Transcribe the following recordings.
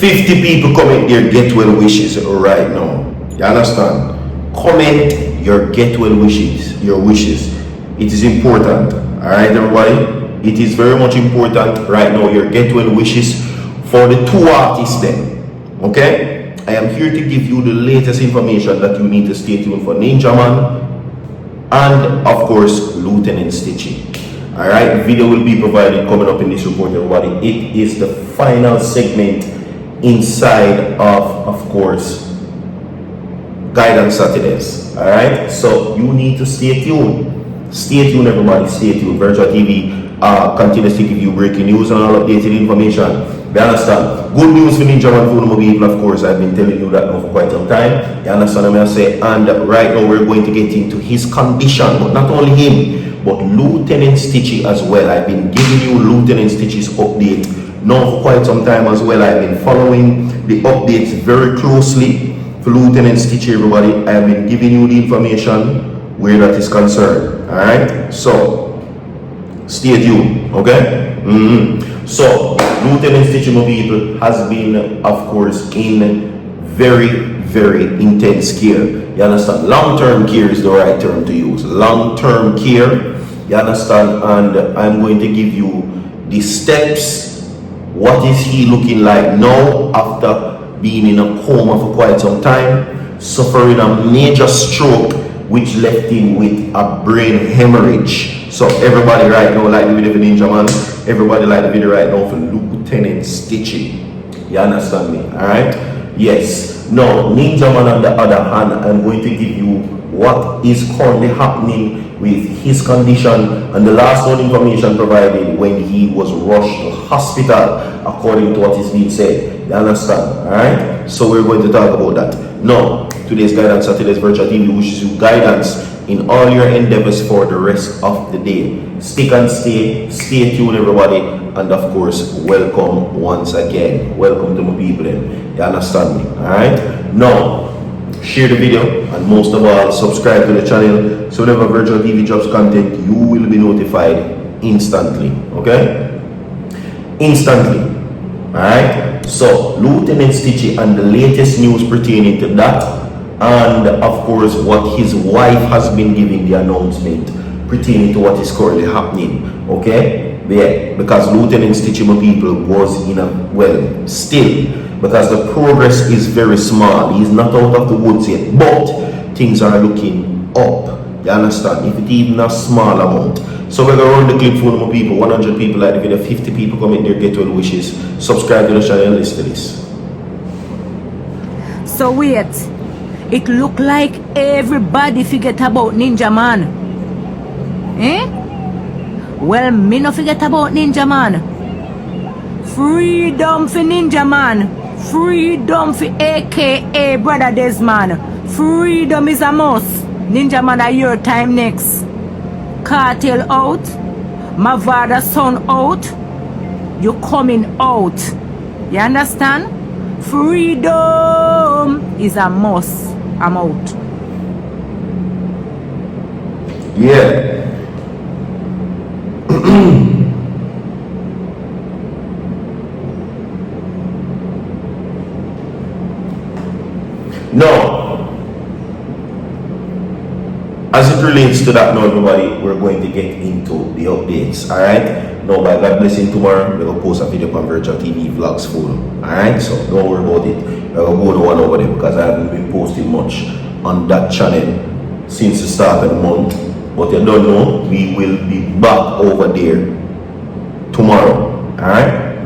50 people comment their get well wishes right now. You understand? Comment your get well wishes, your wishes. It is important. Alright, everybody? It is very much important right now, your get well wishes for the two artists then. Okay? I am here to give you the latest information that you need to stay tuned for Ninja Man and of course Lieutenant Stitchie. Alright, video will be provided coming up in this report, everybody. It is the final segment inside of course, Guidance Saturdays. Alright, so you need to stay tuned. Stay tuned, everybody. Stay tuned. Virtual TV continues to give you breaking news and all updated information. You understand? Good news for Ninja Man Food people, of course. I've been telling you that now for quite some time. You understand what I say? And right now we're going to get into his condition, but not only him, but Lieutenant Stitchie as well. I've been giving you Lieutenant Stitchie's update now for quite some time as well. I've been following the updates very closely for Lieutenant Stitchie, everybody. I've been giving you the information where that is concerned. Alright? So stay tuned, okay? So Lieutenant Stitchie, my people, has been, of course, in very intense care. You understand? Long-term care is the right term to use. Long-term care, you understand? And I'm going to give you the steps. What is he looking like now after being in a coma for quite some time, suffering a major stroke which left him with a brain hemorrhage. So everybody right now like the video for Ninja Man. Everybody like the video right now for Lieutenant Stitchie. You understand me? Alright? Yes. Now, Ninja Man on the other hand, I'm going to give you what is currently happening with his condition and the last known information provided when he was rushed to hospital according to what is being said. You understand? Alright? So we're going to talk about that. Now, today's Guidance Saturday's Virtual TV wishes you guidance in all your endeavors for the rest of the day. Stick and stay tuned, everybody, and of course, welcome once again. Welcome to my people. You understand me? Alright? Now, share the video and most of all, subscribe to the channel so whenever Virtual TV drops content, you will be notified instantly. Okay? Instantly. Alright? So, Lieutenant Stitchie and the latest news pertaining to that, and of course what his wife has been giving the announcement pertaining to what is currently happening. Okay? Yeah, because Lieutenant Stitchie, my people, was in a, well, still, because the progress is very small. He's not out of the woods yet, but things are looking up. You understand? If it's even a small amount. So we're going to run the clip for my people. 100 people like the video, 50 people comment their get well wishes. Subscribe to the channel and listen to this. So wait, it look like everybody forget about Ninja Man. Eh? Well, me no forget about Ninja Man. Freedom for Ninja Man. Freedom for AKA Brother Desmond. Freedom is a must. Ninja Man, are your time next. Cartel out. Mavada son out. You coming out. You understand? Freedom is a must. I'm out. Yeah. Now, as it relates to that now, everybody, we're going to get into the updates. Alright? Now, by God blessing, tomorrow we're going to post a video on Virtual TV Vlogs Forum. Alright? So don't worry about it. We're going to go to one over there because I haven't been posting much on that channel since the start of the month. But you don't know, we will be back over there tomorrow. Alright?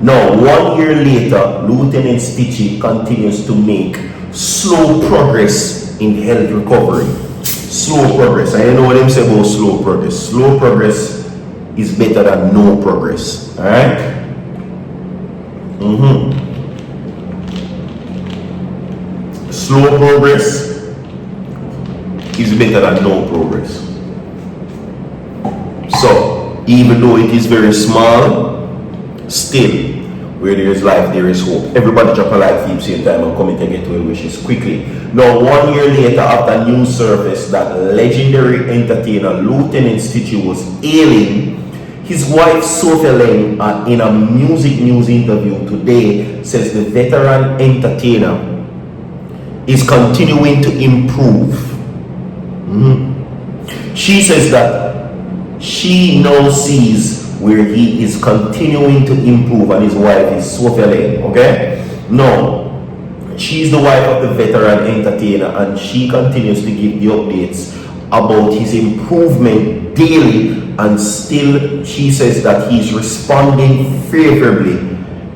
Now, 1 year later, Lieutenant Stitchie continues to make slow progress in health recovery. Slow progress. And you know what them say about slow progress? Slow progress is better than no progress. Alright? Slow progress is better than no progress. So, even though it is very small, still, where there is life, there is hope. Everybody drop a like for the same time and comment and get well wishes quickly. Now, 1 year later, after news surfaced that legendary entertainer Lieutenant Stitchie was ailing, His wife Sophia Lane, in a music news interview today, says the veteran entertainer is continuing to improve. She says that she now sees where he is continuing to improve, and his wife is Sophia Lane. Okay, no, she's the wife of the veteran entertainer, and she continues to give the updates about his improvement daily, and still she says that he's responding favorably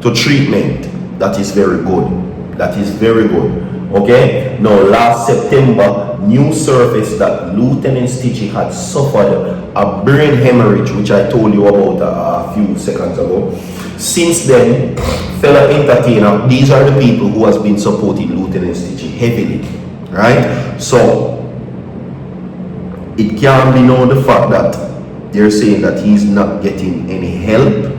to treatment. That is very good. That is very good. Okay, now last September, news surfaced that Lieutenant Stitchie had suffered a brain hemorrhage, which I told you about a few seconds ago. Since then, fellow entertainer, these are the people who has been supporting Lieutenant Stitchie heavily, right? So it can be known the fact that they're saying that he's not getting any help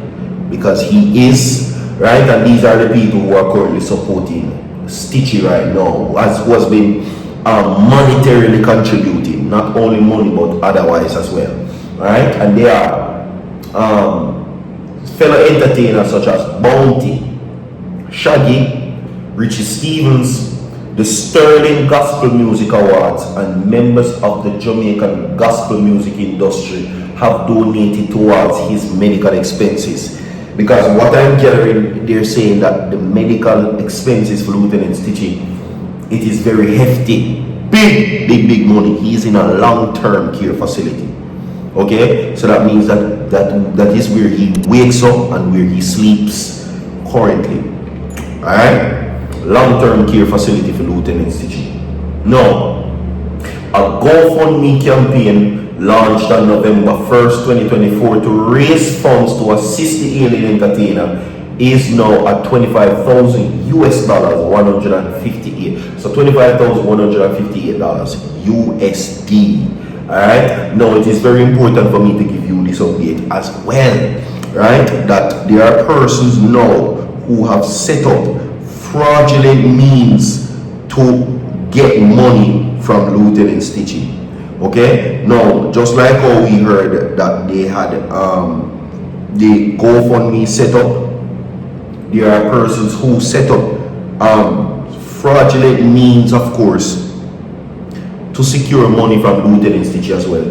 because he is, right? And these are the people who are currently supporting Stitchie right now, who has been monetarily contributing, not only money but otherwise as well, right? And they are fellow entertainers such as Bounty, Shaggy, Richie Stevens, the Sterling Gospel Music Awards, and members of the Jamaican gospel music industry have donated towards his medical expenses. Because what I'm gathering, they're saying that the medical expenses for Lieutenant Stitchie, it is very hefty. Big money. He's in a long-term care facility. Okay? So that means that is where he wakes up and where he sleeps currently. Alright? Long-term care facility for Lieutenant Stitchie. Now, a GoFundMe campaign launched on November 1st, 2024 to raise funds to assist the alien entertainer is now at $25,000 US dollars, 158. So $25,158 USD. Alright, now it is very important for me to give you this update as well, right? That there are persons now who have set up fraudulent means to get money from Lieutenant Stitchie. Okay, now just like how we heard that they had the GoFundMe set up, there are persons who set up fraudulent means, of course, to secure money from Lieutenant Stitchie as well.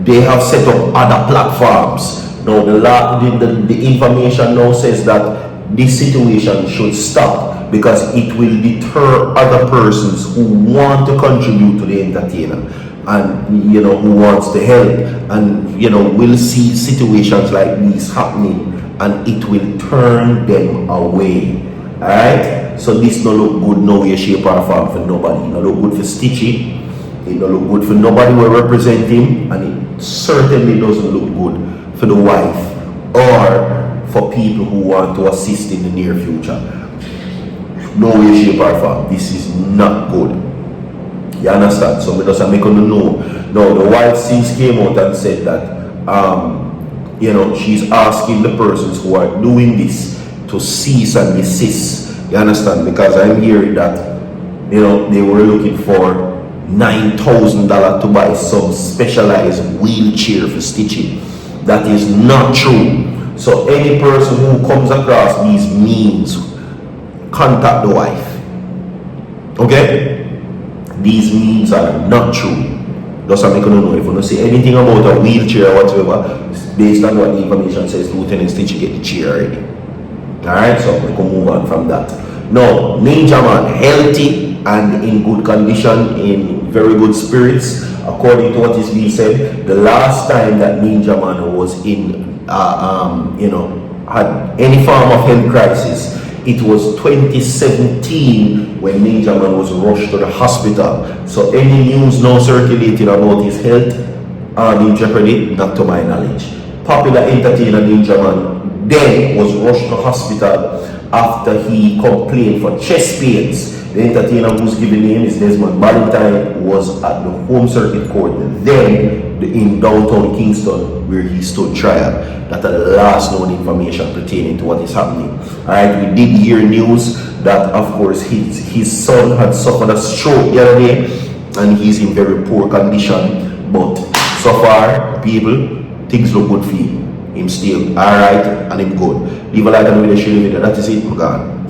They have set up other platforms. Now the information now says that this situation should stop because it will deter other persons who want to contribute to the entertainer and who wants to help, and we'll see situations like these happening and it will turn them away. Alright, so this no look good no way, shape or form for nobody. It no look good for Stitchie, it no look good for nobody who represent him, and it certainly doesn't look good for the wife or for people who want to assist in the near future. No way, shape or form. This is not good. You understand? So we just make you know. Now the wife since came out and said that she's asking the persons who are doing this to cease and desist. You understand? Because I'm hearing that they were looking for $9,000 to buy some specialized wheelchair for Stitchie. That is not true. So any person who comes across these means, contact the wife. Okay? These means are not true. Just I'm going to know if you don't say anything about a wheelchair or whatever, based on what the information says, Lieutenant Stitchie get the chair already. Alright, so we can move on from that. Now, Ninja Man, healthy and in good condition, in very good spirits, according to what is being said. The last time that Ninja Man was in had any form of health crisis, it was 2017 when Ninja Man was rushed to the hospital. So any news now circulating about his health in jeopardy, not to my knowledge. Popular entertainer Ninja Man then was rushed to hospital after he complained for chest pains. The entertainer whose given name is Desmond Valentine was at the Home Circuit Court then in downtown Kingston, where he stood trial. That are the last known information pertaining to what is happening. Alright, we did hear news that of course his son had suffered a stroke the other day and he's in very poor condition, but so far people things look good for him. Him still alright and him good. Leave a like and video, share the video. That is it, my God.